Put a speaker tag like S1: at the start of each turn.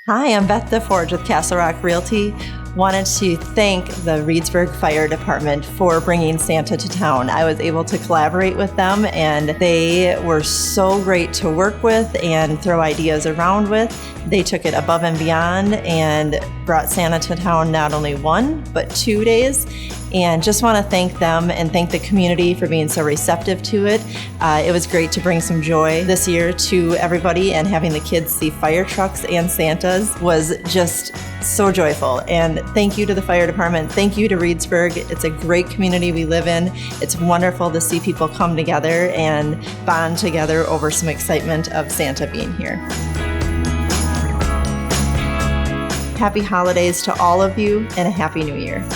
S1: Hi, I'm Beth DeForge with Castle Rock Realty. Wanted to thank the Reedsburg Fire Department for bringing Santa to town. I was able to collaborate with them and they were so great to work with and throw ideas around with. They took it above and beyond and brought Santa to town not only 1, but 2 days. And just want to thank them and thank the community for being so receptive to it. It was great to bring some joy this year to everybody, and having the kids see fire trucks and Santas was just so joyful. And thank you to the fire department. Thank you to Reedsburg. It's a great community we live in. It's wonderful to see people come together and bond together over some excitement of Santa being here. Happy holidays to all of you and a Happy New Year.